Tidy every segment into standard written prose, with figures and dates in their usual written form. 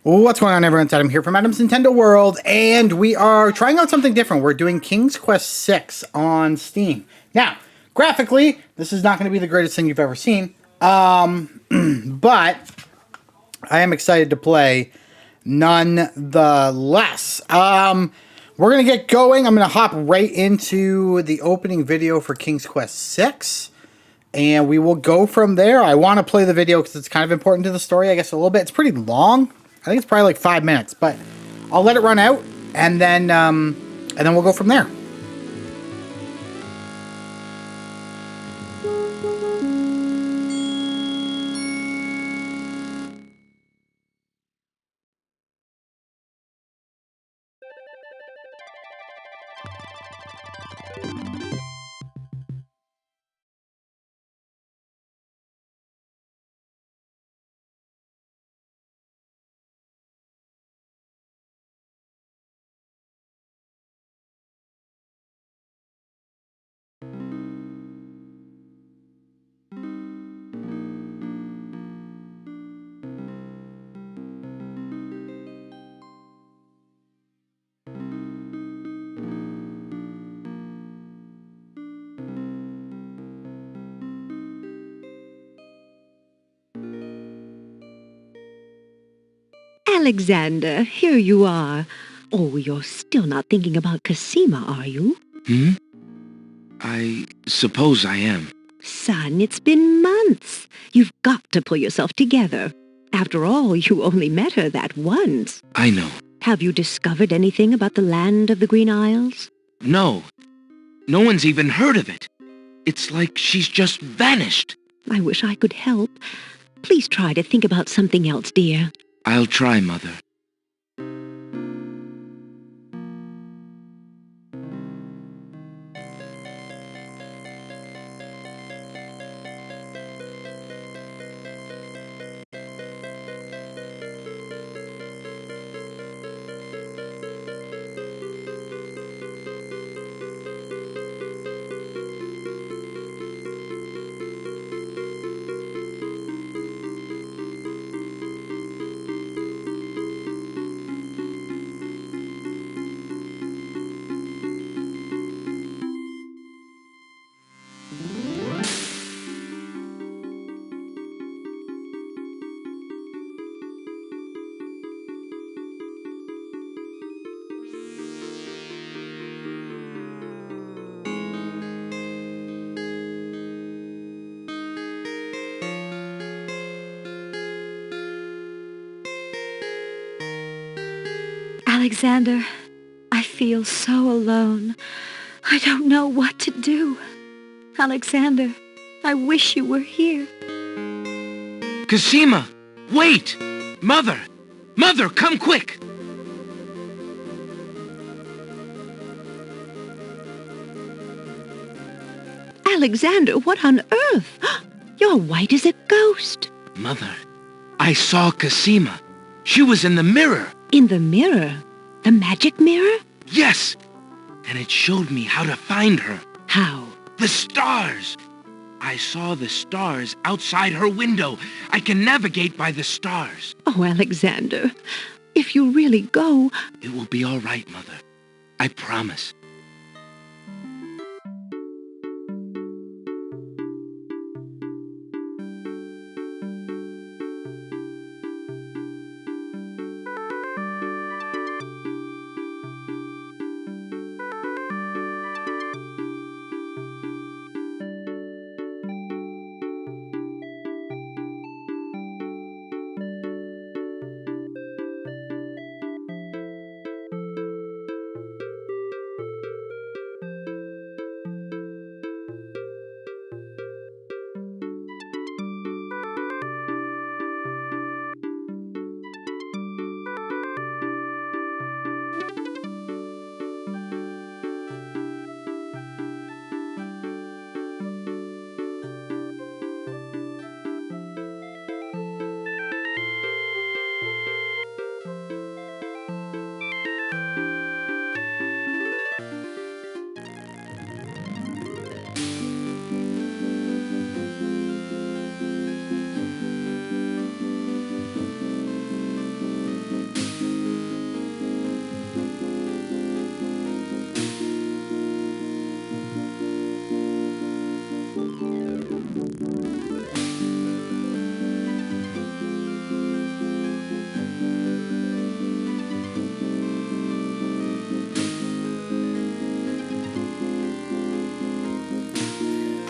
What's going on, everyone? It's Adam here from Adam's Nintendo World, and we are trying out something different. We're doing King's Quest VI on Steam. Now, graphically, this is not going to be the greatest thing you've ever seen, but I am excited to play nonetheless. We're going to get going. I'm going to hop right into the opening video for King's Quest VI. And we will go from there. I want to play the video because it's kind of important to the story, I guess, a little bit. It's pretty long. I think it's probably like 5 minutes, but I'll let it run out, and then we'll go from there. Alexander, here you are. Oh, you're still not thinking about Cosima, are you? I suppose I am. Son, it's been months. You've got to pull yourself together. After all, you only met her that once. I know. Have you discovered anything about the land of the Green Isles? No. No one's even heard of it. It's like she's just vanished. I wish I could help. Please try to think about something else, dear. I'll try, Mother. Alexander, I feel so alone. I don't know what to do. Alexander, I wish you were here. Cosima! Wait! Mother! Mother, come quick! Alexander, what on earth? You're white as a ghost. Mother, I saw Cosima. She was in the mirror. In the mirror? The magic mirror? Yes! And it showed me how to find her. How? The stars! I saw the stars outside her window. I can navigate by the stars. Oh, Alexander, if you really go... It will be all right, Mother. I promise.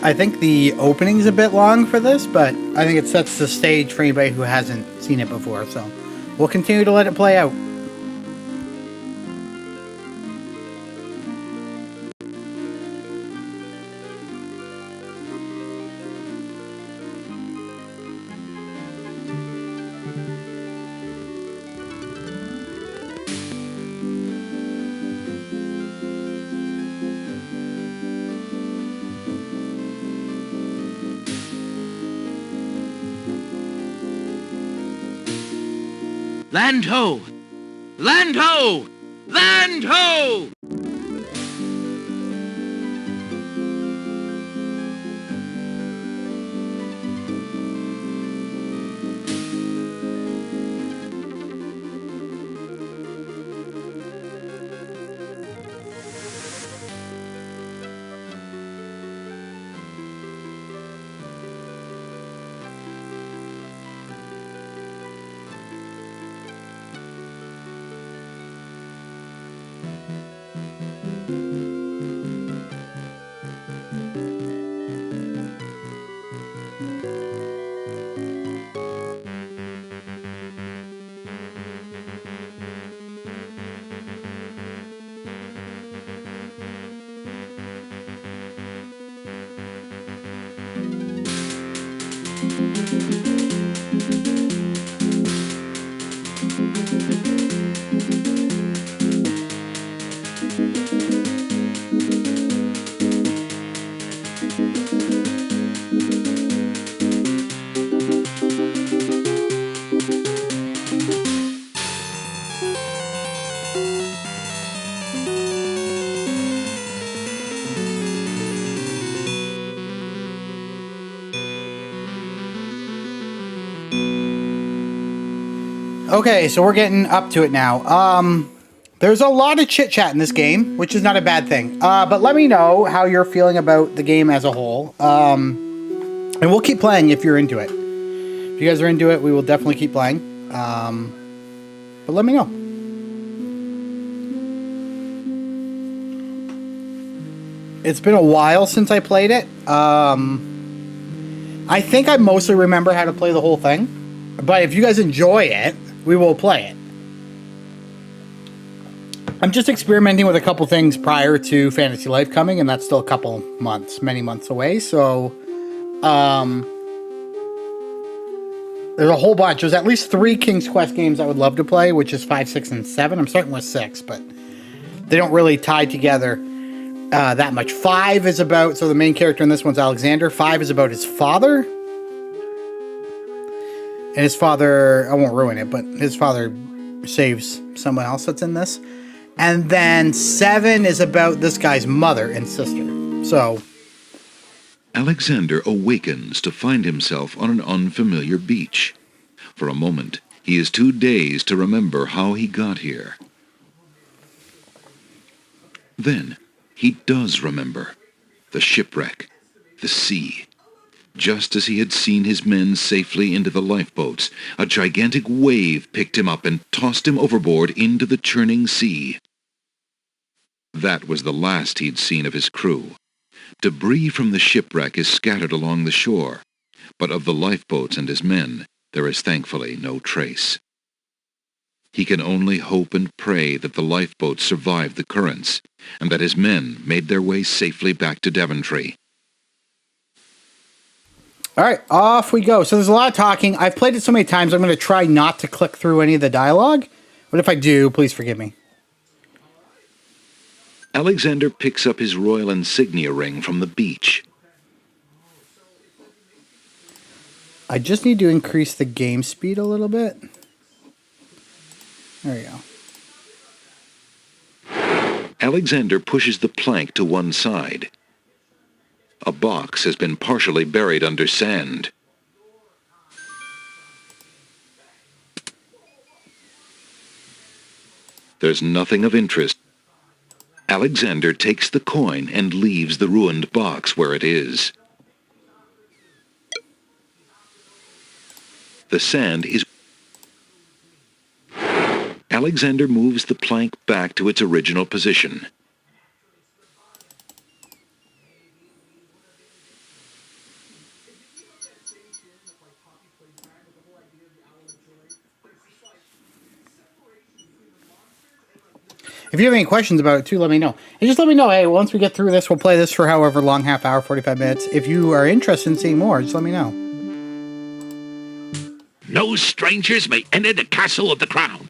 I think the opening's a bit long for this, but I think it sets the stage for anybody who hasn't seen it before, so we'll continue to let it play out. Land ho! Land ho! Land ho! Okay, so we're getting up to it now. There's a lot of chit-chat in this game, which is not a bad thing. But let me know how you're feeling about the game as a whole. And we'll keep playing if you're into it. If you guys are into it, we will definitely keep playing. But let me know. It's been a while since I played it. I think I mostly remember how to play the whole thing. But if you guys enjoy it, we will play it. I'm just experimenting with a couple things prior to Fantasy Life coming, and that's still a couple months, many months away. So, there's a whole bunch. There's at least 3 King's Quest games I would love to play, which is 5, 6, and 7. I'm starting with 6, but they don't really tie together that much. 5 is about, so the main character in this one's Alexander. 5 is about his father. And his father, I won't ruin it, but his father saves someone else that's in this. And then 7 is about this guy's mother and sister. So Alexander awakens to find himself on an unfamiliar beach. For a moment, he is too dazed to remember how he got here. Then, he does remember. The shipwreck, the sea. Just as he had seen his men safely into the lifeboats, a gigantic wave picked him up and tossed him overboard into the churning sea. That was the last he'd seen of his crew. Debris from the shipwreck is scattered along the shore, but of the lifeboats and his men, there is thankfully no trace. He can only hope and pray that the lifeboats survived the currents, and that his men made their way safely back to Daventry. all right, off we go. So there's a lot of talking. I've played it so many times, I'm going to try not to click through any of the dialogue. But if I do, please forgive me. Alexander picks up his royal insignia ring from the beach. I just need to increase the game speed a little bit. There we go. Alexander pushes the plank to one side. A box has been partially buried under sand. There's nothing of interest. Alexander takes the coin and leaves the ruined box where it is. The sand is... Alexander moves the plank back to its original position. If you have any questions about it too, let me know. And just let me know, hey, once we get through this, we'll play this for however long, half hour, 45 minutes. If you are interested in seeing more, just let me know. No strangers may enter the castle of the crown.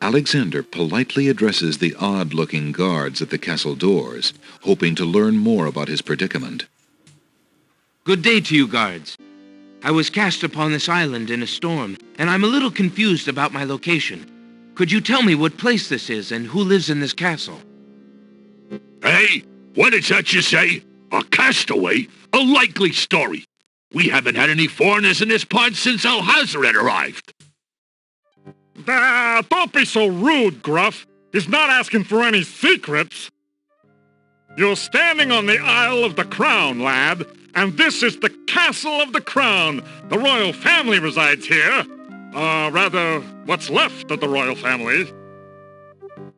Alexander politely addresses the odd-looking guards at the castle doors, hoping to learn more about his predicament. Good day to you, guards. I was cast upon this island in a storm, and I'm a little confused about my location. Could you tell me what place this is and who lives in this castle? Hey, what is that you say? A castaway? A likely story. We haven't had any foreigners in this part since Alhazred arrived. Don't be so rude, Gruff. He's not asking for any secrets. You're standing on the Isle of the Crown, lad, and this is the Castle of the Crown. The royal family resides here. Rather, what's left of the royal family.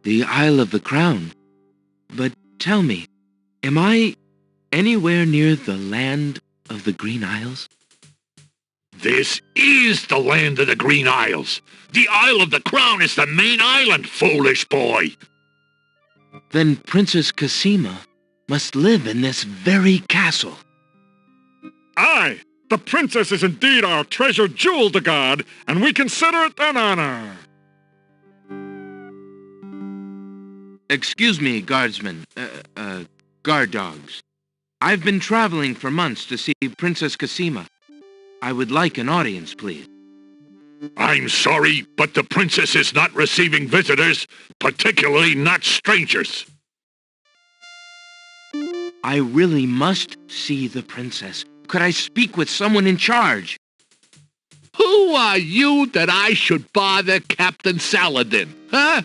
The Isle of the Crown. But tell me, am I anywhere near the land of the Green Isles? This is the land of the Green Isles. The Isle of the Crown is the main island, foolish boy. Then Princess Cassima must live in this very castle. Aye, the princess is indeed our treasured jewel to guard, and we consider it an honor. Excuse me, guardsmen, guard dogs. I've been traveling for months to see Princess Cassima. I would like an audience, please. I'm sorry, but the princess is not receiving visitors, particularly not strangers. I really must see the princess. Could I speak with someone in charge? Who are you that I should bother Captain Saladin, huh?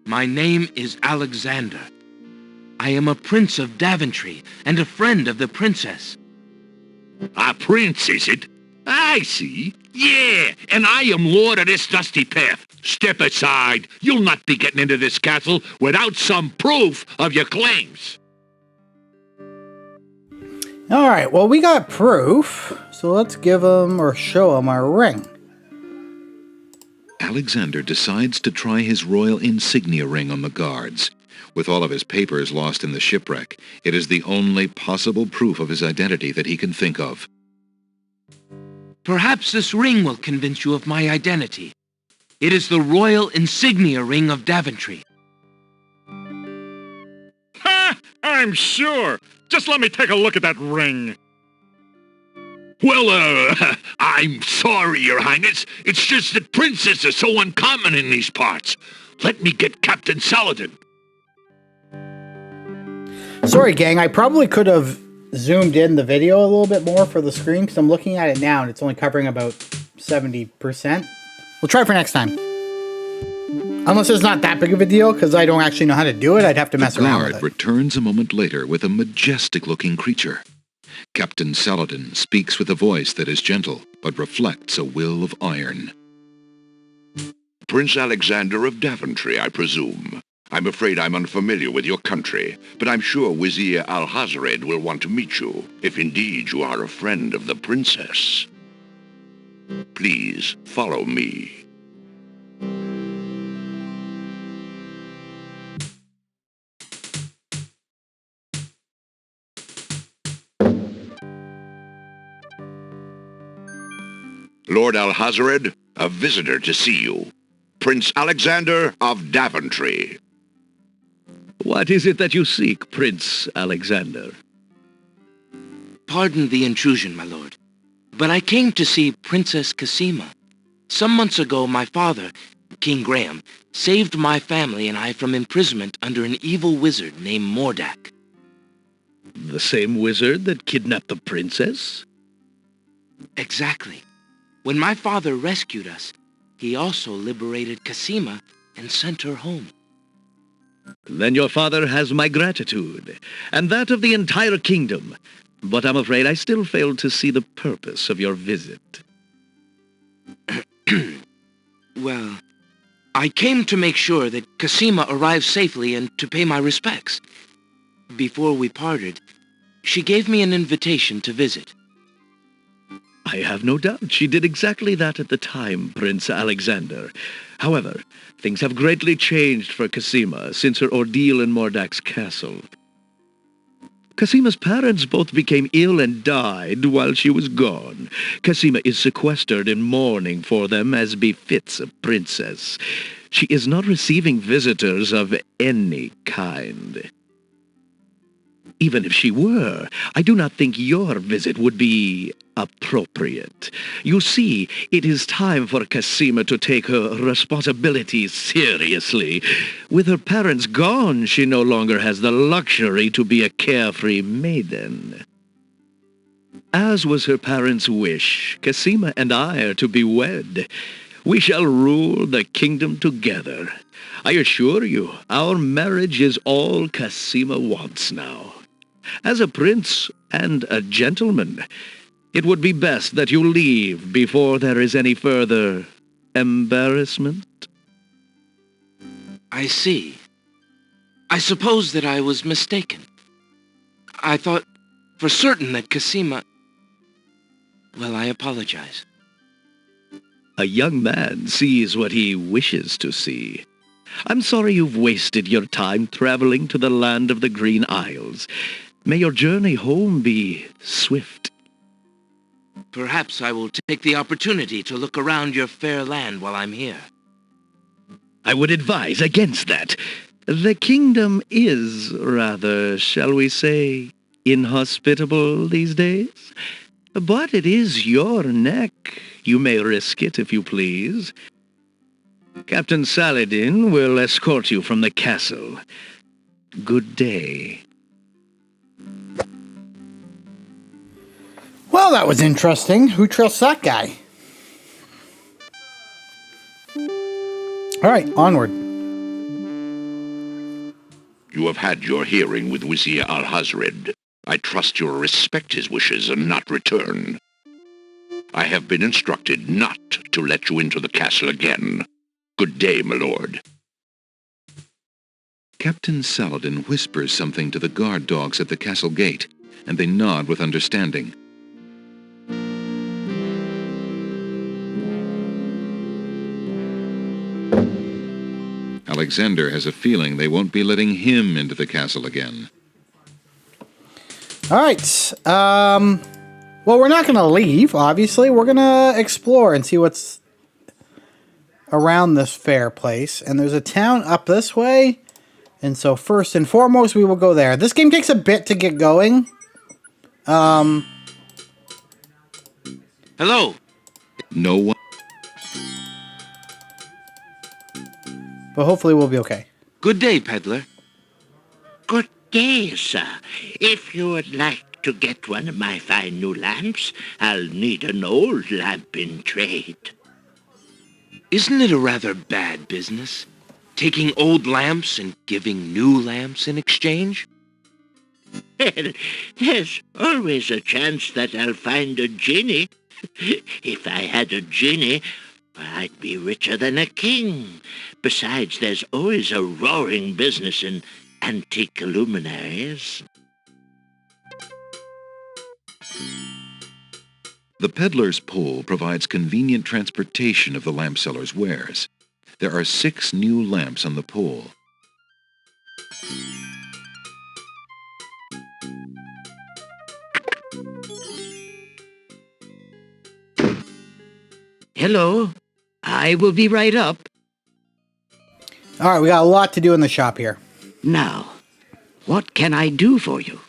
My name is Alexander. I am a prince of Daventry and a friend of the princess. A prince, is it? I see. Yeah, and I am lord of this dusty path. Step aside. You'll not be getting into this castle without some proof of your claims. All right, well, we got proof, so let's give him or show him our ring. Alexander decides to try his royal insignia ring on the guards. With all of his papers lost in the shipwreck, it is the only possible proof of his identity that he can think of. Perhaps this ring will convince you of my identity. It is the royal insignia ring of Daventry. Ha! I'm sure. Just let me take a look at that ring. Well, I'm sorry, Your Highness. It's just that princess is so uncommon in these parts. Let me get Captain Saladin. Sorry, gang, I probably could have zoomed in the video a little bit more for the screen because I'm looking at it now and it's only covering about 70%. We'll try for next time. Unless it's not that big of a deal because I don't actually know how to do it. I'd have to mess around with The it. guard returns a moment later with a majestic-looking creature. Captain Saladin speaks with a voice that is gentle, but reflects a will of iron. Prince Alexander of Daventry, I presume. I'm afraid I'm unfamiliar with your country, but I'm sure Vizier Alhazred will want to meet you, if indeed you are a friend of the princess. Please follow me. Lord Alhazred, a visitor to see you. Prince Alexander of Daventry. What is it that you seek, Prince Alexander? Pardon the intrusion, my lord, but I came to see Princess Cassima. Some months ago, my father, King Graham, saved my family and I from imprisonment under an evil wizard named Mordak. The same wizard that kidnapped the princess? Exactly. When my father rescued us, he also liberated Cassima and sent her home. Then your father has my gratitude, and that of the entire kingdom. But I'm afraid I still fail to see the purpose of your visit. Well, I came to make sure that Cassima arrived safely and to pay my respects. Before we parted, she gave me an invitation to visit. I have no doubt she did exactly that at the time, Prince Alexander. However, things have greatly changed for Cassima since her ordeal in Mordak's castle. Cassima's parents both became ill and died while she was gone. Cassima is sequestered in mourning for them as befits a princess. She is not receiving visitors of any kind. Even if she were, I do not think your visit would be appropriate. You see, it is time for Cassima to take her responsibilities seriously. With her parents gone, she no longer has the luxury to be a carefree maiden. As was her parents' wish, Cassima and I are to be wed. We shall rule the kingdom together. I assure you, our marriage is all Cassima wants now. As a prince and a gentleman, it would be best that you leave before there is any further embarrassment. I see. I suppose that I was mistaken. I thought for certain that Cassima... Well, I apologize. A young man sees what he wishes to see. I'm sorry you've wasted your time traveling to the land of the Green Isles. May your journey home be swift. Perhaps I will take the opportunity to look around your fair land while I'm here. I would advise against that. The kingdom is rather, shall we say, inhospitable these days. But it is your neck. You may risk it if you please. Captain Saladin will escort you from the castle. Good day. Well, that was interesting. Who trusts that guy? All right, onward. You have had your hearing with Vizier Alhazred. I trust you will respect his wishes and not return. I have been instructed not to let you into the castle again. Good day, my lord. Captain Saladin whispers something to the guard dogs at the castle gate, and they nod with understanding. Alexander has a feeling they won't be letting him into the castle again. All right. Well, we're not going to leave, obviously. We're going to explore and see what's around this fair place. And there's a town up this way. And so first and foremost, we will go there. This game takes a bit to get going. Hello. No one... But hopefully we'll be okay. Good day, peddler. Good day, sir. If you would like to get one of my fine new lamps, I'll need an old lamp in trade. Isn't it a rather bad business? Taking old lamps and giving new lamps in exchange? Well, there's always a chance that I'll find a genie. If I had a genie, I'd be richer than a king. Besides, there's always a roaring business in antique luminaries. The peddler's pole provides convenient transportation of the lamp seller's wares. There are 6 new lamps on the pole. Hello. I will be right up. All right, we got a lot to do in the shop here. Now, what can I do for you?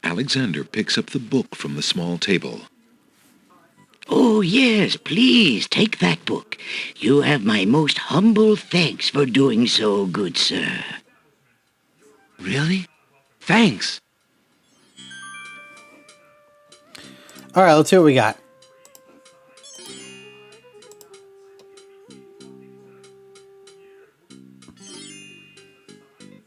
Alexander picks up the book from the small table. Oh, yes, please, take that book. You have my most humble thanks for doing so, good sir. Really? Thanks. All right, let's see what we got.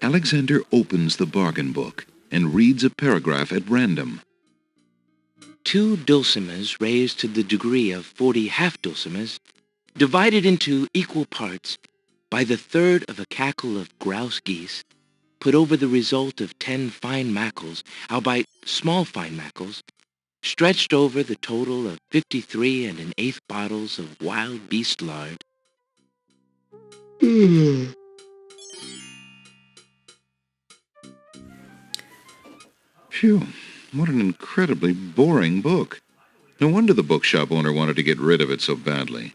Alexander opens the bargain book and reads a paragraph at random. 2 dulcimers raised to the degree of 40 half-dulcimers, divided into equal parts by the third of a cackle of grouse geese, put over the result of 10 fine mackles, albeit small fine mackerels, stretched over the total of 53 and an eighth bottles of wild beast lard. Phew, what an incredibly boring book. No wonder the bookshop owner wanted to get rid of it so badly.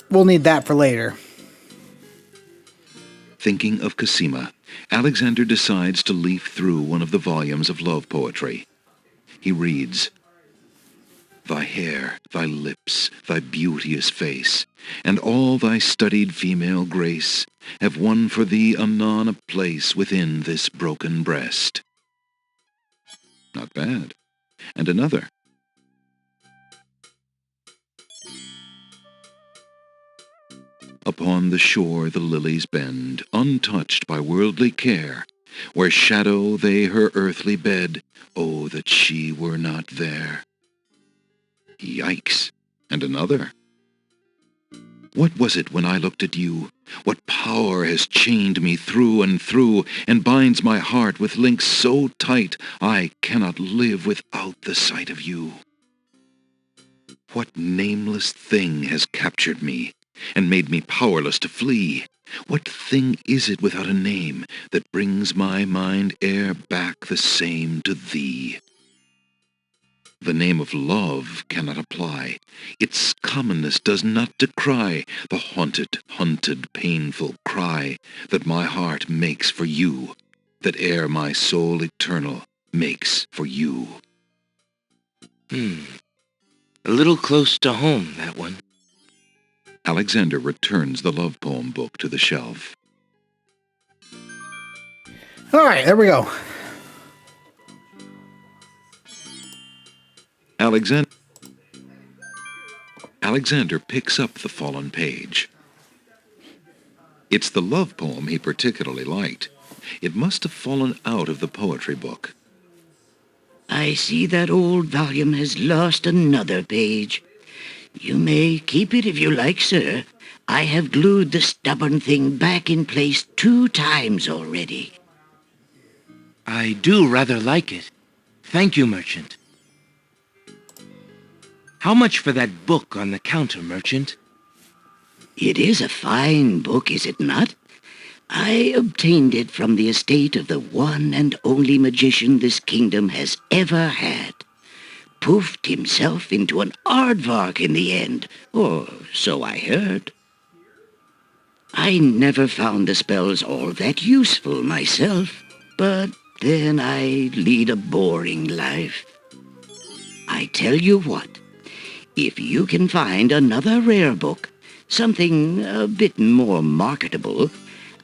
We'll need that for later. Thinking of Cosima, Alexander decides to leaf through one of the volumes of love poetry. He reads, "Thy hair, thy lips, thy beauteous face, and all thy studied female grace have won for thee anon a place within this broken breast." Not bad. And another. Upon the shore the lilies bend, untouched by worldly care, where shadow they her earthly bed, oh, that she were not there. Yikes. And another. What was it when I looked at you? What power has chained me through and binds my heart with links so tight I cannot live without the sight of you? What nameless thing has captured me and made me powerless to flee? What thing is it without a name that brings my mind e'er back the same to thee? The name of love cannot apply. Its commonness does not decry the hunted, painful cry that my heart makes for you, that e'er my soul eternal makes for you. A little close to home, that one. Alexander returns the love poem book to the shelf. All right, there we go. Alexander picks up the fallen page. It's the love poem he particularly liked. It must have fallen out of the poetry book. I see that old volume has lost another page. You may keep it if you like, sir. I have glued the stubborn thing back in place 2 times already. I do rather like it. Thank you, merchant. How much for that book on the counter, merchant? It is a fine book, is it not? I obtained it from the estate of the one and only magician this kingdom has ever had. Poofed himself into an aardvark in the end, or so I heard. I never found the spells all that useful myself, but then I lead a boring life. I tell you what, if you can find another rare book, something a bit more marketable,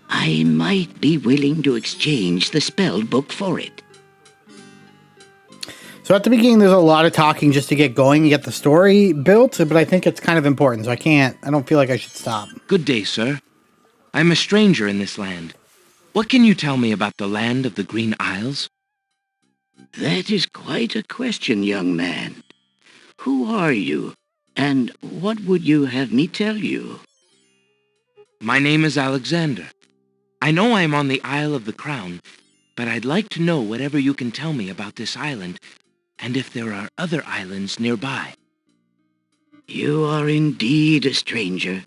I might be willing to exchange the spelled book for it. So at the beginning, there's a lot of talking just to get going and get the story built, but I think it's kind of important, so I don't feel like I should stop. Good day, sir. I'm a stranger in this land. What can you tell me about the land of the Green Isles? That is quite a question, young man. Who are you, and what would you have me tell you? My name is Alexander. I know I'm on the Isle of the Crown, but I'd like to know whatever you can tell me about this island, and if there are other islands nearby. You are indeed a stranger.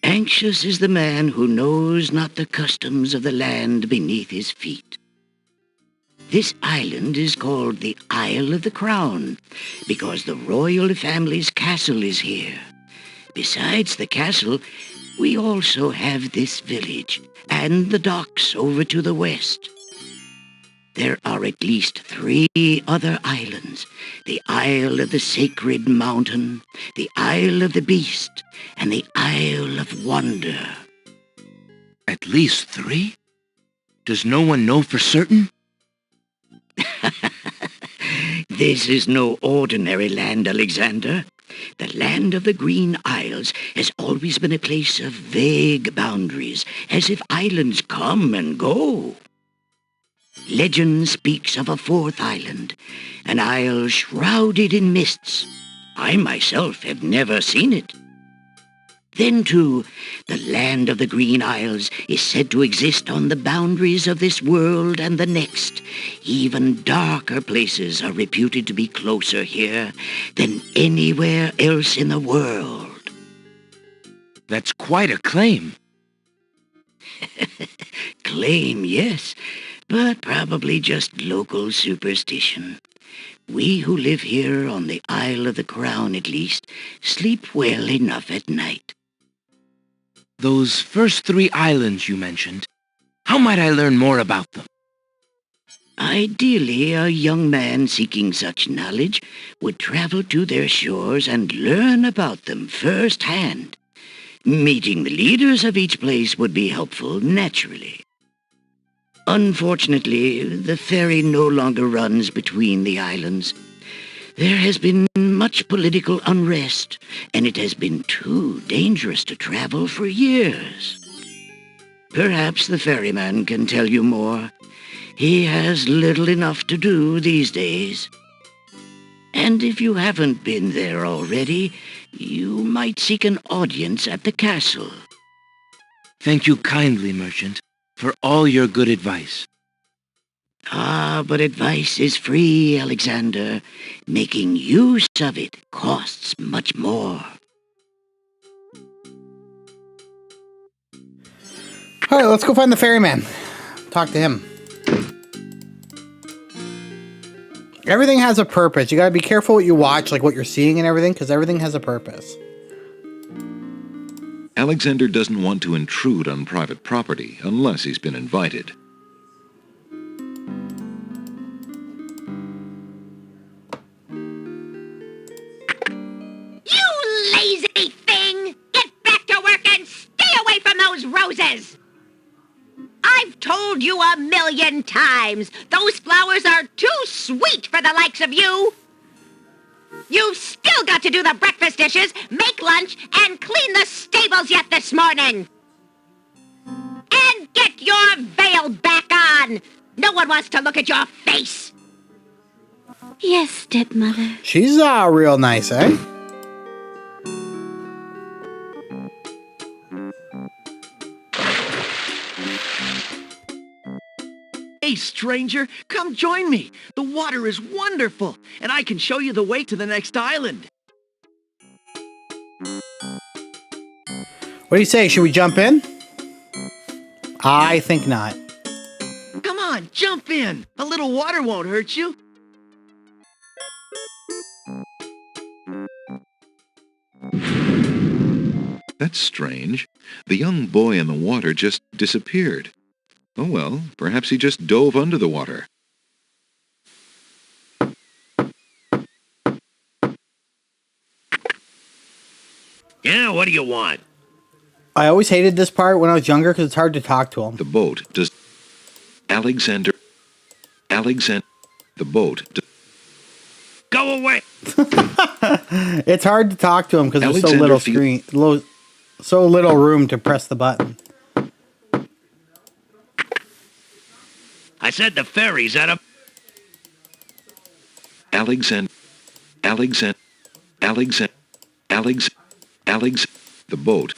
Anxious is the man who knows not the customs of the land beneath his feet. This island is called the Isle of the Crown, because the royal family's castle is here. Besides the castle, we also have this village, and the docks over to the west. There are at least 3 other islands: the Isle of the Sacred Mountain, the Isle of the Beast, and the Isle of Wonder. At least 3? Does no one know for certain? This is no ordinary land, Alexander. The land of the Green Isles has always been a place of vague boundaries, as if islands come and go. Legend speaks of a 4th island, an isle shrouded in mists. I myself have never seen it. Then, too, the land of the Green Isles is said to exist on the boundaries of this world and the next. Even darker places are reputed to be closer here than anywhere else in the world. That's quite a claim. Claim, yes, but probably just local superstition. We who live here on the Isle of the Crown, at least, sleep well enough at night. Those first 3 islands you mentioned, how might I learn more about them? Ideally, a young man seeking such knowledge would travel to their shores and learn about them firsthand. Meeting the leaders of each place would be helpful, naturally. Unfortunately, the ferry no longer runs between the islands. There has been much political unrest, and it has been too dangerous to travel for years. Perhaps the ferryman can tell you more. He has little enough to do these days. And if you haven't been there already, you might seek an audience at the castle. Thank you kindly, merchant, for all your good advice. Ah, but advice is free, Alexander. Making use of it costs much more. All right, let's go find the ferryman. Talk to him. Everything has a purpose. You gotta be careful what you watch, like what you're seeing and everything, because everything has a purpose. Alexander doesn't want to intrude on private property unless he's been invited. You lazy thing! Get back to work and stay away from those roses! I've told you 1,000,000 times, those flowers are too sweet for the likes of you! You've still got to do the breakfast dishes, make lunch, and clean the stables yet this morning! And get your veil back on! No one wants to look at your face! Yes, stepmother. She's real nice, eh? Hey, stranger, come join me. The water is wonderful, and I can show you the way to the next island. What do you say? Should we jump in? I think not. Come on, jump in. A little water won't hurt you. That's strange. The young boy in the water just disappeared. Oh well, perhaps he just dove under the water. Yeah, what do you want? I always hated this part when I was younger because it's hard to talk to him. The boat does... Alexander... The boat... Go away! It's hard to talk to him because there's so Alexander little feel- so little room to press the button. I said the ferry's at a... The boat.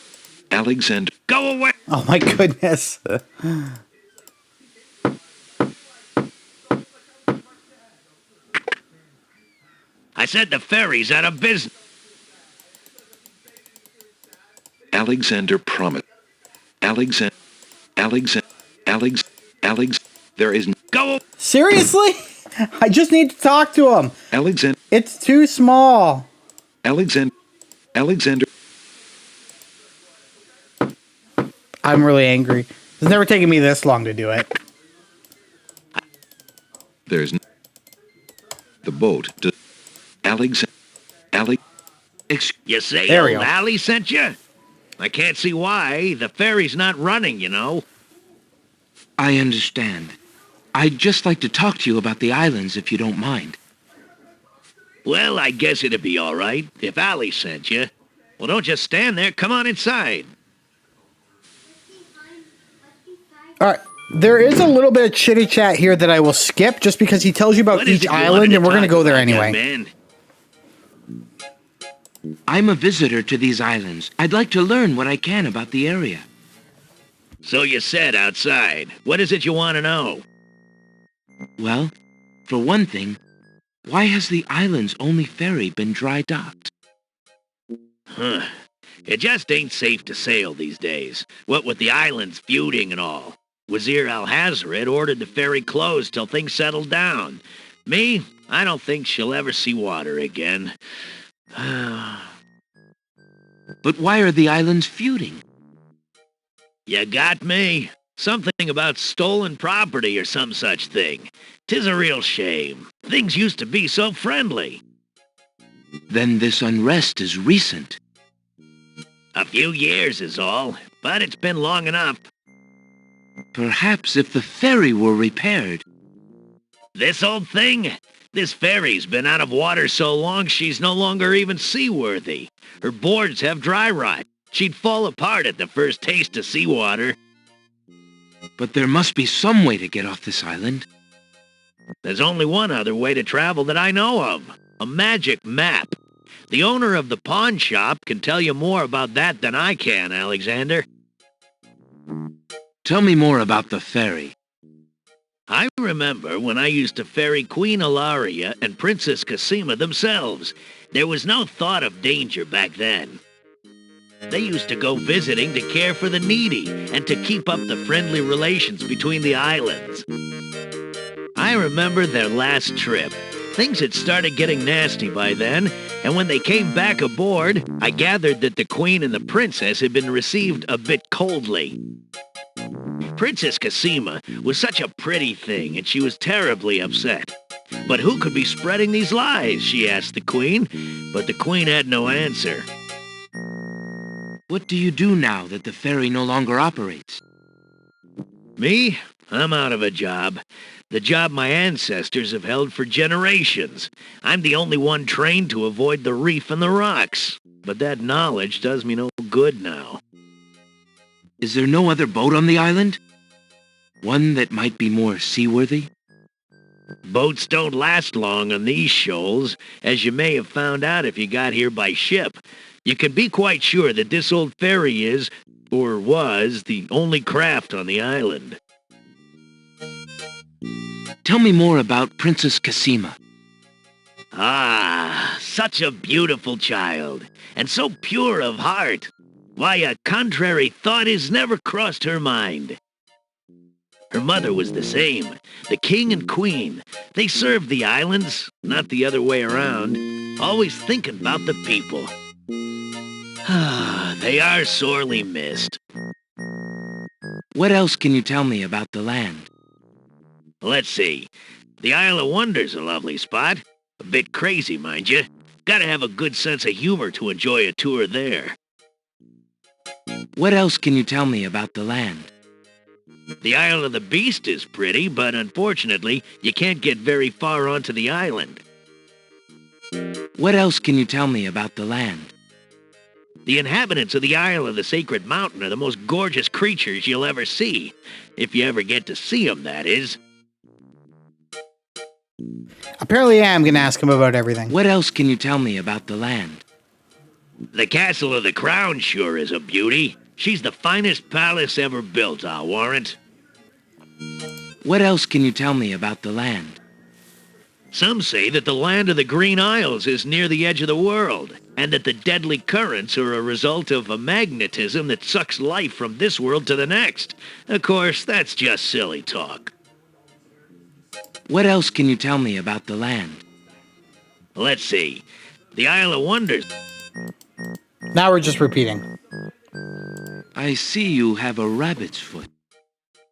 Alexander... Go away! Oh my goodness. I said the ferry's out of business. Alexander promised. There is... Go... Seriously? I just need to talk to him. Alexander... It's too small. Alexander... I'm really angry. It's never taken me this long to do it. There's... The boat... You say There we old go. Allie sent you? I can't see why. The ferry's not running, you know. I understand. I'd just like to talk to you about the islands if you don't mind. Well, I guess it'd be all right if Allie sent you. Well, don't just stand there. Come on inside. All right. There is a little bit of chitty chat here that I will skip just because he tells you about What is each it you wanted island to and we're going to talk go there about, young anyway. man? I'm a visitor to these islands. I'd like to learn what I can about the area. So you said outside. What is it you want to know? Well, for one thing, why has the island's only ferry been dry docked? Huh. It just ain't safe to sail these days, what with the islands feuding and all. Wazir Al-Hazred ordered the ferry closed till things settled down. Me, I don't think she'll ever see water again. But why are the islands feuding? You got me. Something about stolen property or some such thing. 'Tis a real shame. Things used to be so friendly. Then this unrest is recent. A few years is all, but it's been long enough. Perhaps if the ferry were repaired. This old thing? This ferry's been out of water so long she's no longer even seaworthy. Her boards have dry rot. She'd fall apart at the first taste of seawater. But there must be some way to get off this island. There's only one other way to travel that I know of. A magic map. The owner of the pawn shop can tell you more about that than I can, Alexander. Tell me more about the ferry. I remember when I used to ferry Queen Ilaria and Princess Cassima themselves. There was no thought of danger back then. They used to go visiting to care for the needy and to keep up the friendly relations between the islands. I remember their last trip. Things had started getting nasty by then, and when they came back aboard, I gathered that the Queen and the Princess had been received a bit coldly. Princess Cassima was such a pretty thing, and she was terribly upset. But who could be spreading these lies, she asked the Queen, but the Queen had no answer. What do you do now that the ferry no longer operates? Me? I'm out of a job. The job my ancestors have held for generations. I'm the only one trained to avoid the reef and the rocks. But that knowledge does me no good now. Is there no other boat on the island? One that might be more seaworthy? Boats don't last long on these shoals, as you may have found out if you got here by ship. You can be quite sure that this old ferry is, or was, the only craft on the island. Tell me more about Princess Cassima. Ah, such a beautiful child, and so pure of heart. Why, a contrary thought has never crossed her mind. Her mother was the same. The king and queen. They served the islands, not the other way around, always thinking about the people. They are sorely missed. What else can you tell me about the land? Let's see. The Isle of Wonder's a lovely spot. A bit crazy, mind you. Gotta have a good sense of humor to enjoy a tour there. What else can you tell me about the land? The Isle of the Beast is pretty, but unfortunately, you can't get very far onto the island. What else can you tell me about the land? The inhabitants of the Isle of the Sacred Mountain are the most gorgeous creatures you'll ever see. If you ever get to see them, that is. Apparently I am going to ask him about everything. What else can you tell me about the land? The Castle of the Crown sure is a beauty. She's the finest palace ever built, I'll warrant. What else can you tell me about the land? Some say that the land of the Green Isles is near the edge of the world, and that the deadly currents are a result of a magnetism that sucks life from this world to the next. Of course, that's just silly talk. What else can you tell me about the land? Let's see. The Isle of Wonders. Now we're just repeating. I see you have a rabbit's foot.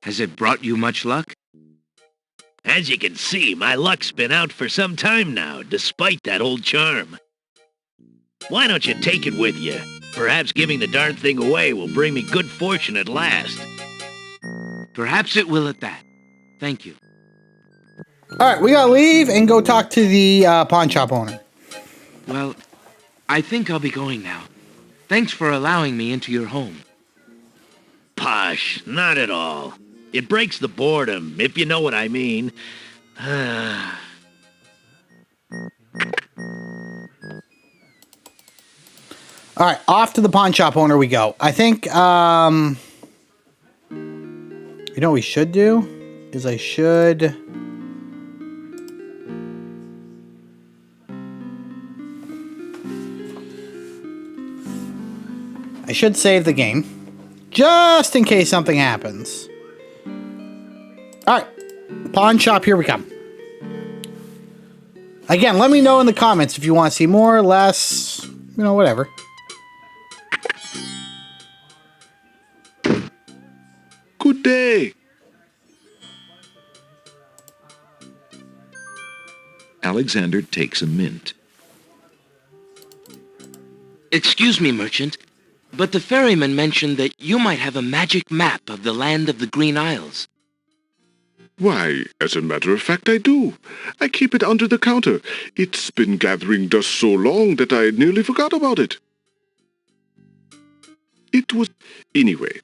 Has it brought you much luck? As you can see, my luck's been out for some time now, despite that old charm. Why don't you take it with you? Perhaps giving the darn thing away will bring me good fortune at last. Perhaps it will at that. Thank you. All right, we got to leave and go talk to the pawn shop owner. Well, I think I'll be going now. Thanks for allowing me into your home. Posh, not at all. It breaks the boredom, if you know what I mean. All right, off to the pawn shop owner we go. I think, you know what we should do? Is I should save the game, just in case something happens. All right, pawn shop, here we come. Again, let me know in the comments if you want to see more, less, you know, whatever. Good day. Alexander takes a mint. Excuse me, merchant, but the ferryman mentioned that you might have a magic map of the land of the Green Isles. Why, as a matter of fact, I do. I keep it under the counter. It's been gathering dust so long that I nearly forgot about it. Anyway,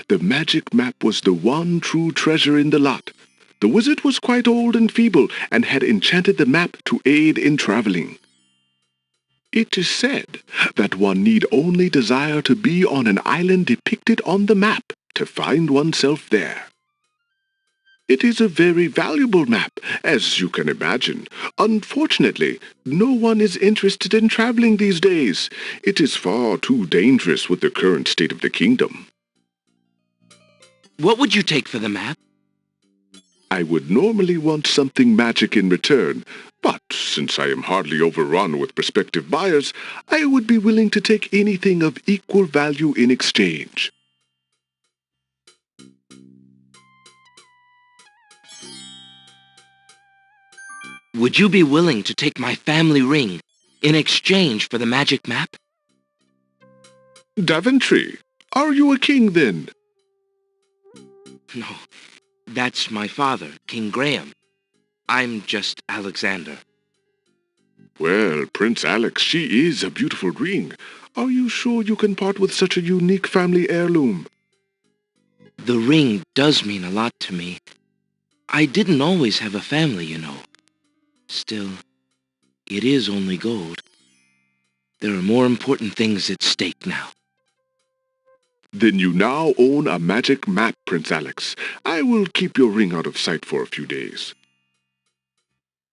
the magic map was the one true treasure in the lot. The wizard was quite old and feeble and had enchanted the map to aid in traveling. It is said that one need only desire to be on an island depicted on the map to find oneself there. It is a very valuable map, as you can imagine. Unfortunately, no one is interested in traveling these days. It is far too dangerous with the current state of the kingdom. What would you take for the map? I would normally want something magic in return, but since I am hardly overrun with prospective buyers, I would be willing to take anything of equal value in exchange. Would you be willing to take my family ring in exchange for the magic map? Daventry, are you a king then? No, that's my father, King Graham. I'm just Alexander. Well, Prince Alex, she is a beautiful ring. Are you sure you can part with such a unique family heirloom? The ring does mean a lot to me. I didn't always have a family, you know. Still, it is only gold. There are more important things at stake now. Then you now own a magic map, Prince Alex. I will keep your ring out of sight for a few days.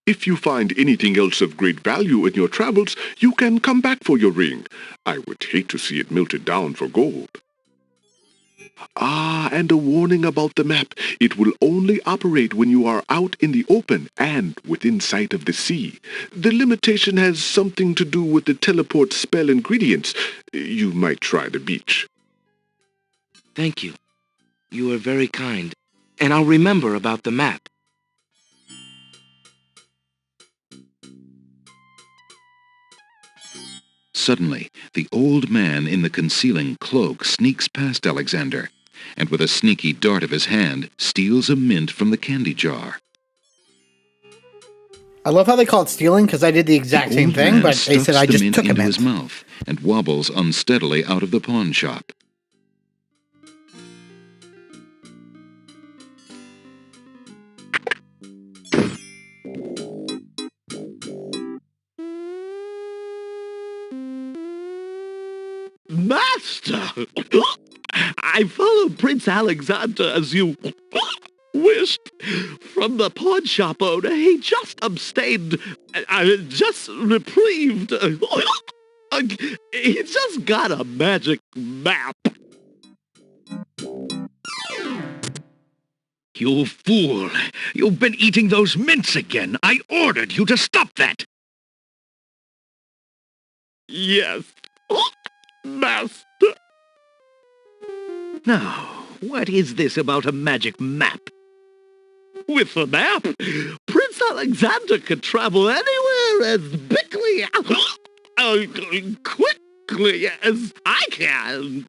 If you find anything else of great value in your travels, you can come back for your ring. I would hate to see it melted down for gold. Ah, and a warning about the map. It will only operate when you are out in the open and within sight of the sea. The limitation has something to do with the teleport spell ingredients. You might try the beach. Thank you. You are very kind, and I'll remember about the map. Suddenly, the old man in the concealing cloak sneaks past Alexander, and with a sneaky dart of his hand, steals a mint from the candy jar. I love how they call it stealing, because I did the exact The same old thing, man but they said stuffs I the just mint took a into mint. his mouth and wobbles unsteadily out of the pawn shop. Master! I followed Prince Alexander as you wished. From the pawn shop owner, he just abstained, just reprieved. He just got a magic map. You fool! You've been eating those mints again. I ordered you to stop that. Yes, Master. Now, what is this about a magic map? With the map, Prince Alexander could travel anywhere as quickly as I can.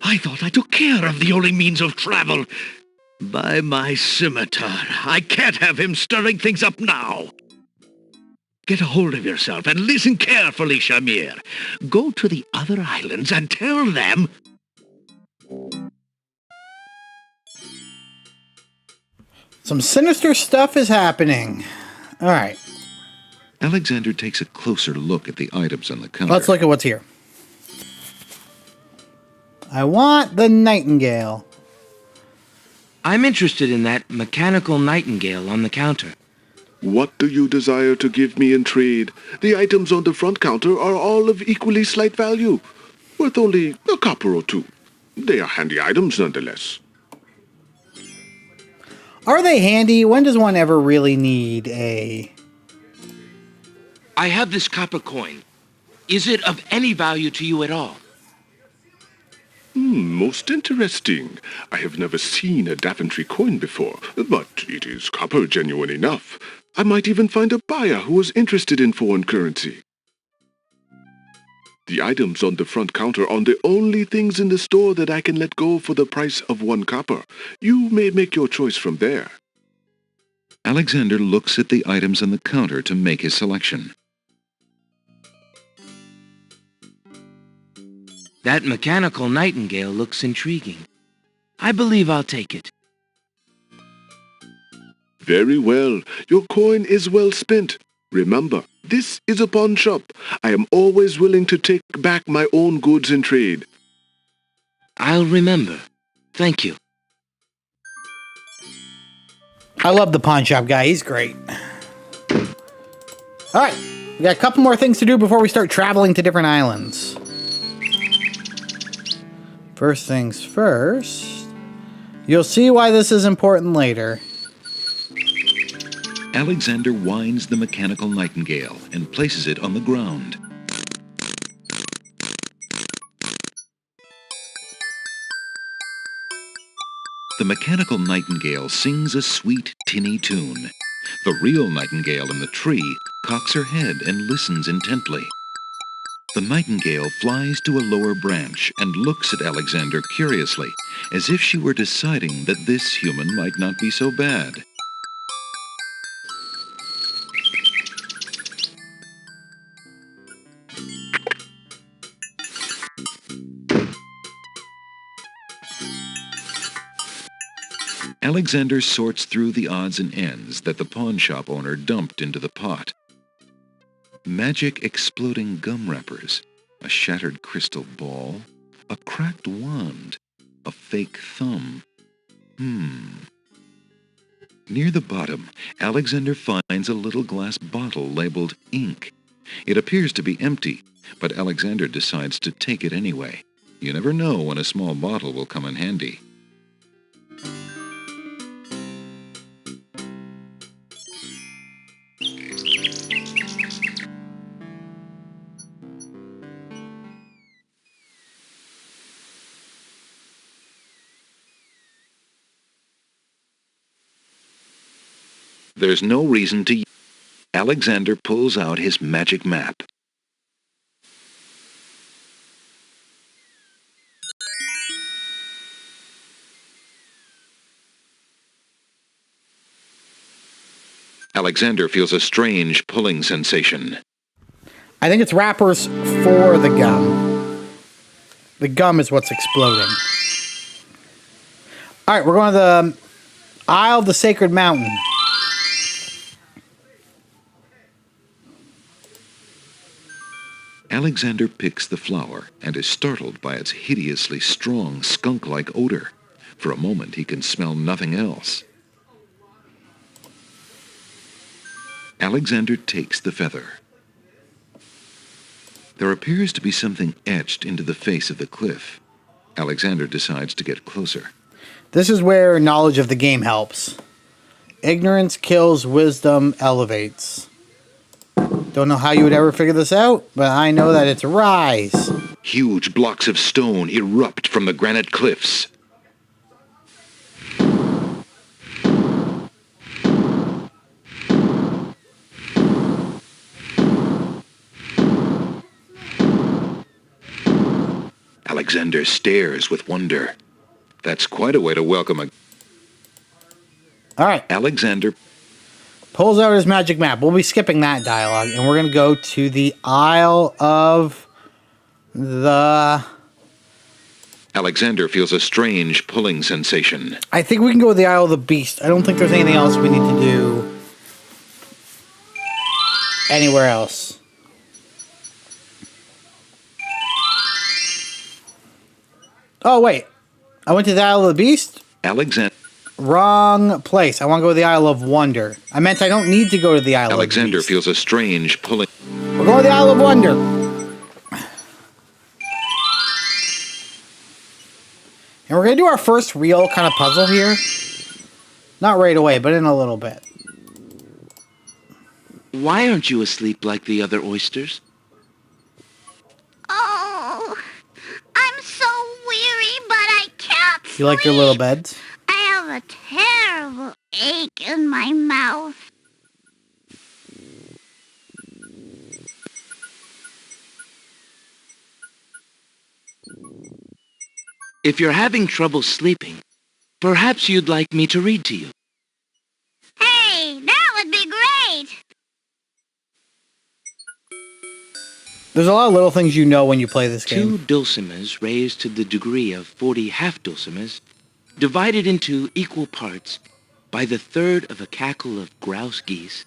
I thought I took care of the only means of travel. By my scimitar, I can't have him stirring things up now. Get a hold of yourself and listen carefully, Shamir. Go to the other islands and tell them... Some sinister stuff is happening. All right. Alexander takes a closer look at the items on the counter. Let's look at what's here. I want the nightingale. I'm interested in that mechanical nightingale on the counter. What do you desire to give me in trade? The items on the front counter are all of equally slight value, worth only a copper or two. They are handy items nonetheless. Are they handy? When does one ever really need a... I have this copper coin. Is it of any value to you at all? Most interesting. I have never seen a Daventry coin before, but it is copper genuine enough. I might even find a buyer who is interested in foreign currency. The items on the front counter are the only things in the store that I can let go for the price of 1 copper. You may make your choice from there. Alexander looks at the items on the counter to make his selection. That mechanical nightingale looks intriguing. I believe I'll take it. Very well. Your coin is well spent. Remember, this is a pawn shop. I am always willing to take back my own goods in trade. I'll remember. Thank you. I love the pawn shop guy. He's great. Alright. We got a couple more things to do before we start traveling to different islands. First things first. You'll see why this is important later. Alexander winds the mechanical nightingale and places it on the ground. The mechanical nightingale sings a sweet, tinny tune. The real nightingale in the tree cocks her head and listens intently. The nightingale flies to a lower branch and looks at Alexander curiously, as if she were deciding that this human might not be so bad. Alexander sorts through the odds and ends that the pawn shop owner dumped into the pot. Magic exploding gum wrappers, a shattered crystal ball, a cracked wand, a fake thumb. Near the bottom, Alexander finds a little glass bottle labeled ink. It appears to be empty, but Alexander decides to take it anyway. You never know when a small bottle will come in handy. There's no reason to... Alexander pulls out his magic map. Alexander feels a strange pulling sensation. I think it's wrappers for the gum. The gum is what's exploding. Alright, we're going to the Isle of the Sacred Mountain. Alexander picks the flower and is startled by its hideously strong skunk-like odor. For a moment he can smell nothing else. Alexander takes the feather. There appears to be something etched into the face of the cliff. Alexander decides to get closer. This is where knowledge of the game helps. Ignorance kills, wisdom elevates. Don't know how you would ever figure this out, but I know that it's rise. Huge blocks of stone erupt from the granite cliffs. Alexander stares with wonder. That's quite a way to welcome a... Alright. Alexander pulls out his magic map. We'll be skipping that dialogue, and we're going to go to the Isle of the... Alexander feels a strange pulling sensation. I think we can go with the Isle of the Beast. I don't think there's anything else we need to do anywhere else. Oh, wait. I went to the Isle of the Beast? Alexander. Wrong place. I want to go to the Isle of Wonder. I meant I don't need to go to the Isle of the Alexander Beast. feels a strange pulling. We're going to the Isle of Wonder. And we're going to do our first real kind of puzzle here. Not right away, but in a little bit. Why aren't you asleep like the other oysters? Oh, I'm so weary, but I can't sleep. You like their little beds? I have a terrible ache in my mouth. If you're having trouble sleeping, perhaps you'd like me to read to you. Hey, that would be great. There's a lot of little things you know when you play this game. 2 dulcimers raised to the degree of 40 half-dulcimers, divided into equal parts by the third of a cackle of grouse geese,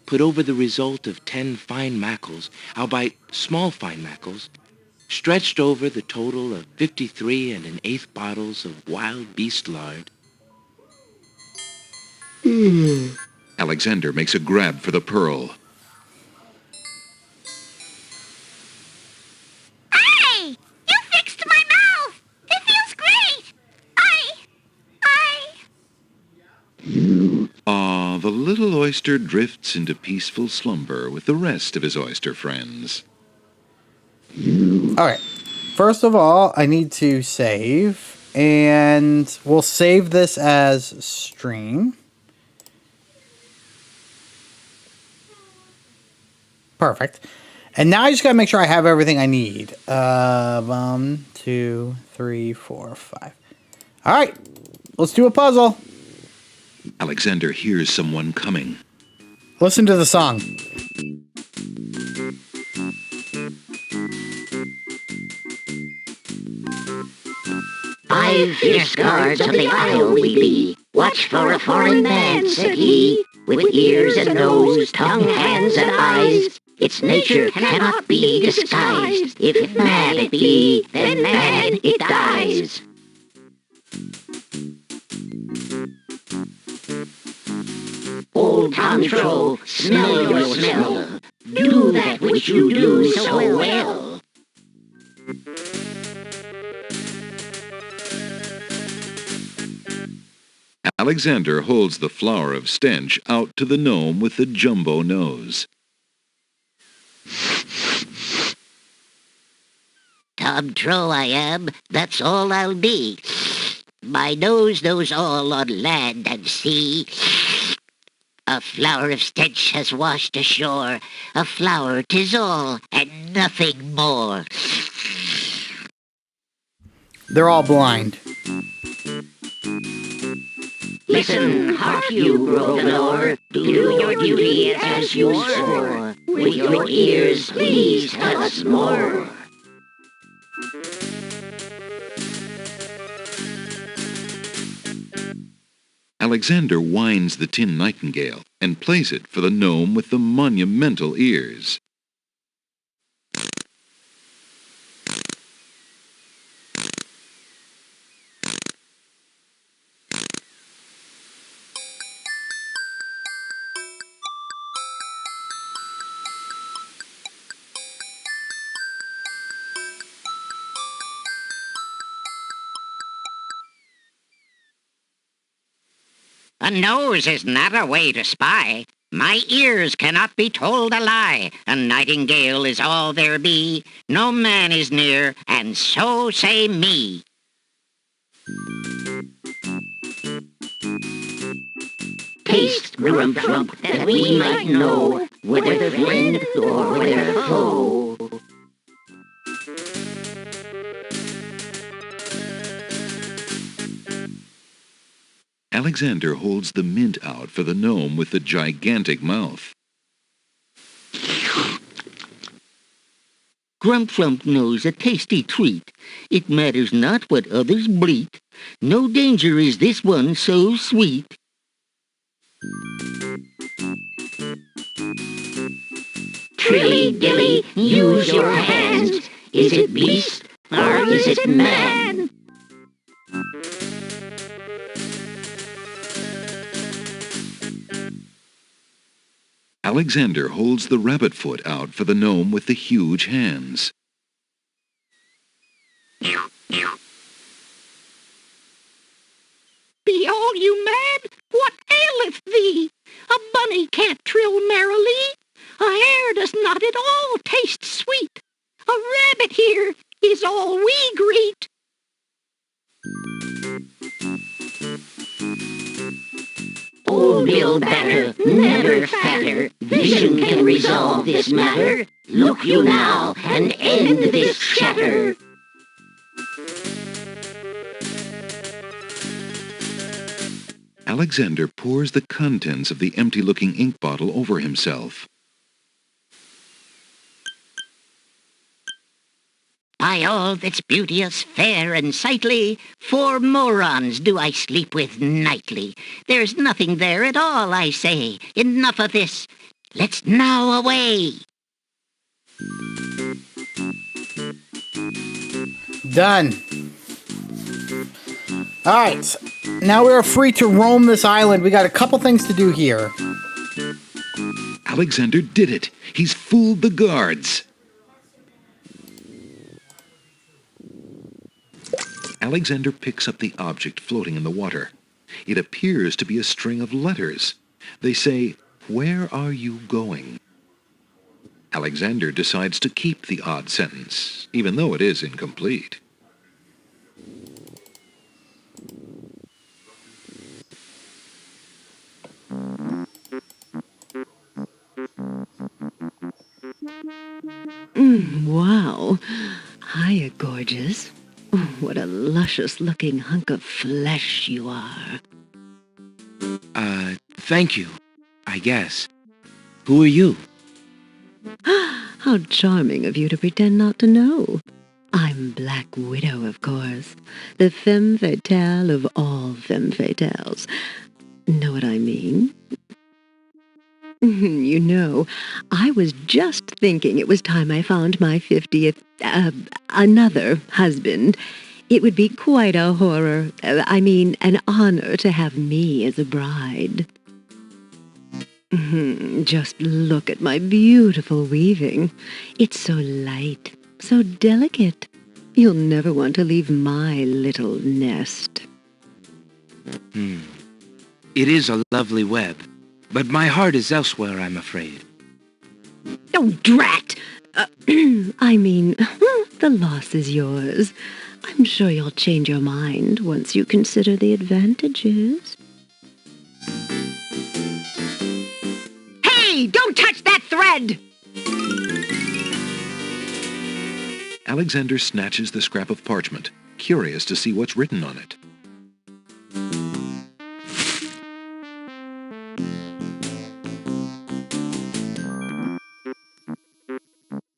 put over the result of 10 fine mackles, albeit small fine mackles, stretched over the total of 53 1/8 bottles of wild beast lard. Alexander makes a grab for the pearl. Hey, you fixed my mouth. It feels great. The little oyster drifts into peaceful slumber with the rest of his oyster friends. Alright. First of all, I need to save. And we'll save this as Strean. Perfect. And now I just gotta make sure I have everything I need. 1, 2, 3, 4, 5. Alright. Let's do a puzzle. Alexander hears someone coming. Listen to the song. "5 fierce guards of the isle we be. Watch for a foreign man," said he, "with ears and nose, tongue, hands, and eyes. Its nature cannot be disguised. If mad it be, then mad it dies." Old Tantro, smell your smell. Do that which you do so well. Alexander holds the flower of stench out to the gnome with the jumbo nose. Tantro I am, that's all I'll be. My nose knows all on land and sea. A flower of stench has washed ashore. A flower 'tis all, and nothing more. They're all blind. Listen, hark you, Grovelor. Do your duty as you swore. With your ears, please tell us more. Alexander winds the tin nightingale and plays it for the gnome with the monumental ears. A nose is not a way to spy. My ears cannot be told a lie. A nightingale is all there be. No man is near, and so say me. Taste, Grump, that we might know whether friend or whether foe. Alexander holds the mint out for the gnome with the gigantic mouth. Grump knows a tasty treat. It matters not what others bleat. No danger is this one so sweet. Trilly dilly, use your hands. Is it beast or is it man? Alexander holds the rabbit foot out for the gnome with the huge hands. Be all you mad? What aileth thee? A bunny can't trill merrily. A hare does not at all taste sweet. A rabbit here is all we greet. Old Bill Batter, never fatter. Vision can resolve this matter. Look you now and end this chatter. Alexander pours the contents of the empty-looking ink bottle over himself. By all that's beauteous, fair, and sightly, 4 morons do I sleep with nightly. There's nothing there at all, I say. Enough of this. Let's now away. Done. Alright, now we are free to roam this island. We got a couple things to do here. Alexander did it. He's fooled the guards. Alexander picks up the object floating in the water. It appears to be a string of letters. They say, "Where are you going?" Alexander decides to keep the odd sentence, even though it is incomplete. Wow. Hiya, gorgeous. What a luscious-looking hunk of flesh you are. Thank you, I guess. Who are you? How charming of you to pretend not to know. I'm Black Widow, of course. The femme fatale of all femme fatales. Know what I mean? You know, I was just thinking it was time I found my 50th, another husband. It would be quite a horror, an honor to have me as a bride. Just look at my beautiful weaving. It's so light, so delicate. You'll never want to leave my little nest. It is a lovely web, but my heart is elsewhere, I'm afraid. Oh, drat! The loss is yours. I'm sure you'll change your mind once you consider the advantages. Hey, don't touch that thread! Alexander snatches the scrap of parchment, curious to see what's written on it.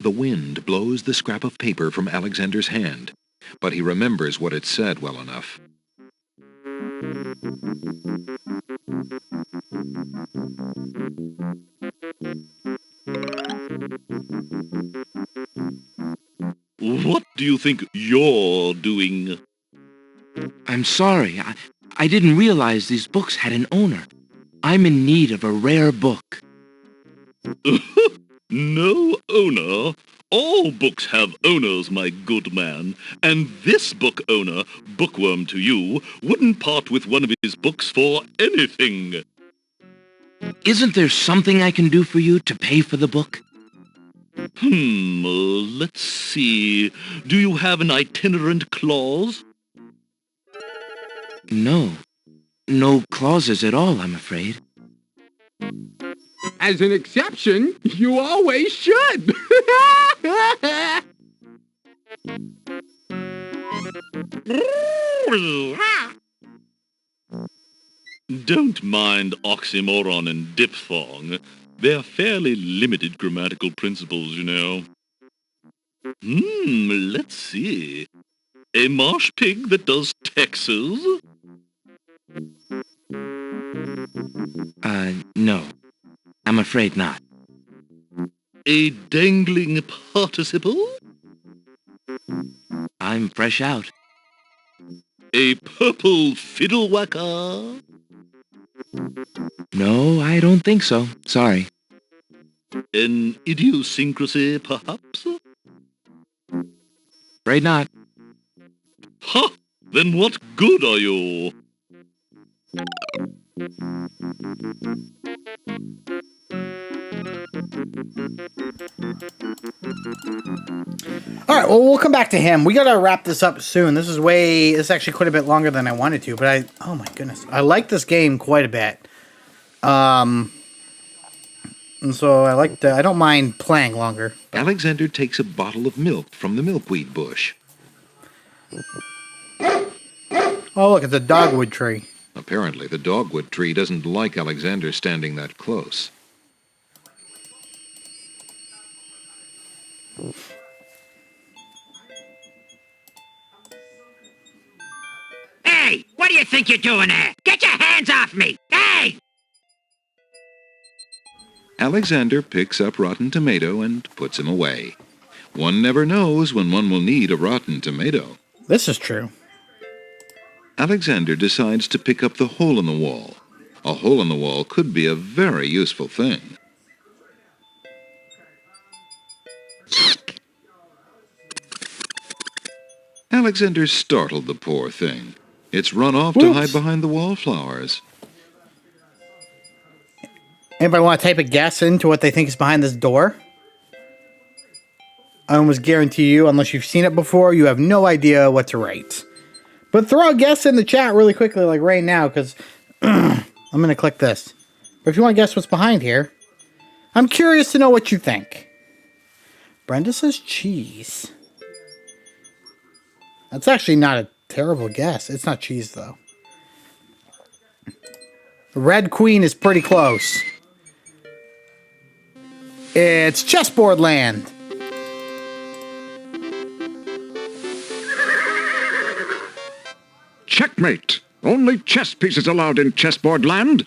The wind blows the scrap of paper from Alexander's hand, but he remembers what it said well enough. What do you think you're doing? I'm sorry, I didn't realize these books had an owner. I'm in need of a rare book. No owner? All books have owners, my good man, and this book owner, bookworm to you, wouldn't part with one of his books for anything. Isn't there something I can do for you to pay for the book? Let's see. Do you have an itinerant clause? No. No clauses at all, I'm afraid. As an exception, you always should. Don't mind oxymoron and diphthong. They're fairly limited grammatical principles, you know. Let's see. A marsh pig that does Texas? No. I'm afraid not. A dangling participle? I'm fresh out. A purple fiddle whacker? No, I don't think so. Sorry. An idiosyncrasy, perhaps? Afraid not. Ha! Then what good are you? All right, well, we'll come back to him. We gotta wrap this up soon. This is actually quite a bit longer than I wanted to, but oh my goodness, I like this game quite a bit. And so I don't mind playing longer. Alexander takes a bottle of milk from the milkweed bush. Oh, look, it's a dogwood tree. Apparently, the dogwood tree doesn't like Alexander standing that close. Hey, what do you think you're doing there? Get your hands off me! Hey! Alexander picks up rotten tomato and puts him away. One never knows when one will need a rotten tomato. This is true. Alexander decides to pick up the hole in the wall. A hole in the wall could be a very useful thing. Alexander startled the poor thing. It's run off to hide behind the wallflowers. Anybody want to type a guess into what they think is behind this door? I almost guarantee you, unless you've seen it before, you have no idea what to write. But throw a guess in the chat really quickly, like right now, because I'm going to click this. But if you want to guess what's behind here, I'm curious to know what you think. Brenda says cheese. That's actually not a terrible guess. It's not cheese, though. Red Queen is pretty close. It's chessboard land. Checkmate! Only chess pieces allowed in chessboard land?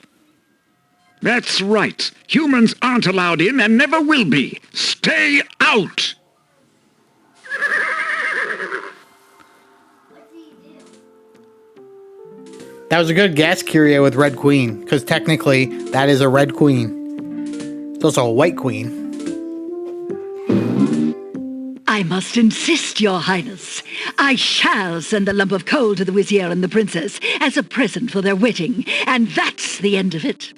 That's right. Humans aren't allowed in and never will be. Stay out! That was a good guess, Kirie, with Red Queen, because technically that is a Red Queen. It's also a White Queen. I must insist, Your Highness. I shall send the lump of coal to the Vizier and the Princess as a present for their wedding, and that's the end of it.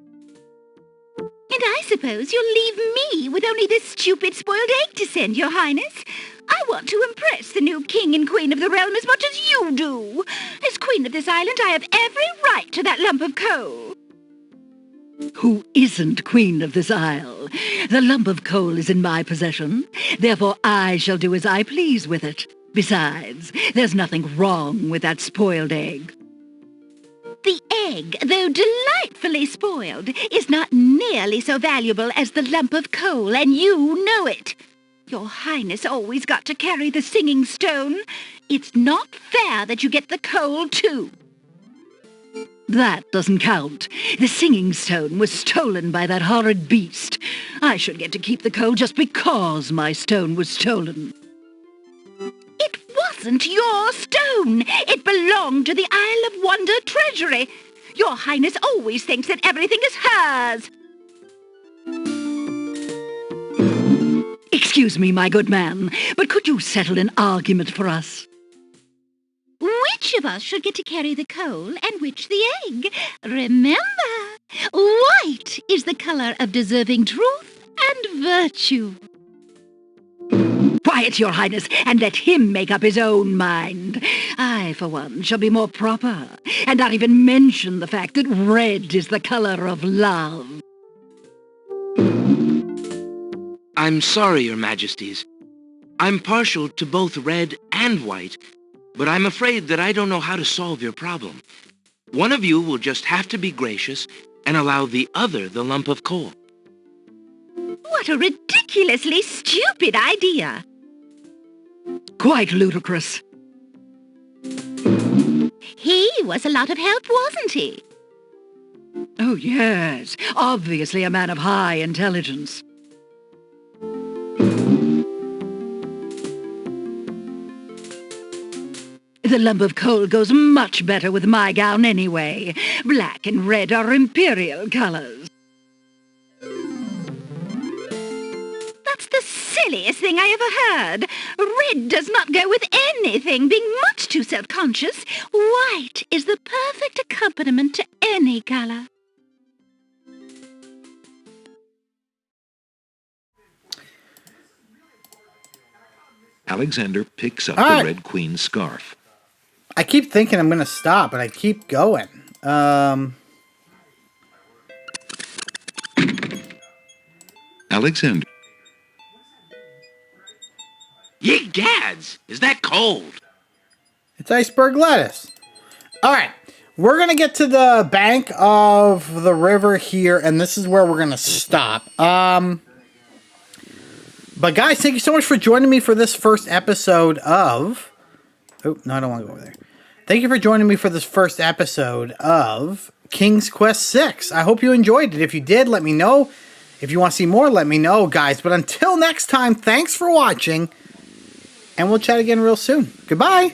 And I suppose you'll leave me with only this stupid spoiled egg to send, Your Highness. I want to impress the new king and queen of the realm as much as you do. As queen of this island, I have every right to that lump of coal. Who isn't queen of this isle? The lump of coal is in my possession. Therefore, I shall do as I please with it. Besides, there's nothing wrong with that spoiled egg. The egg, though delightfully spoiled, is not nearly so valuable as the lump of coal, and you know it. Your Highness always got to carry the singing stone. It's not fair that you get the coal, too. That doesn't count. The singing stone was stolen by that horrid beast. I should get to keep the coal just because my stone was stolen. It wasn't your stone. It belonged to the Isle of Wonder treasury. Your Highness always thinks that everything is hers. Excuse me, my good man, but could you settle an argument for us? Which of us should get to carry the coal and which the egg? Remember, white is the color of deserving truth and virtue. Quiet, Your Highness, and let him make up his own mind. I, for one, shall be more proper, and not even mention the fact that red is the color of love. I'm sorry, Your Majesties. I'm partial to both red and white, but I'm afraid that I don't know how to solve your problem. One of you will just have to be gracious and allow the other the lump of coal. What a ridiculously stupid idea. Quite ludicrous. He was a lot of help, wasn't he? Oh, yes. Obviously a man of high intelligence. The lump of coal goes much better with my gown anyway. Black and red are imperial colors. silliest thing I ever heard. Red does not go with anything, being much too self-conscious. White is the perfect accompaniment to any color. Alexander picks up All the right. Red Queen's scarf. I keep thinking I'm going to stop, but I keep going. Alexander. Ye gads! Is that cold? It's iceberg lettuce. All right. We're going to get to the bank of the river here, and this is where we're going to stop. But guys, thank you so much for joining me for this first episode of... Oh, no, I don't want to go over there. Thank you for joining me for this first episode of King's Quest VI. I hope you enjoyed it. If you did, let me know. If you want to see more, let me know, guys. But until next time, thanks for watching, and we'll chat again real soon. Goodbye.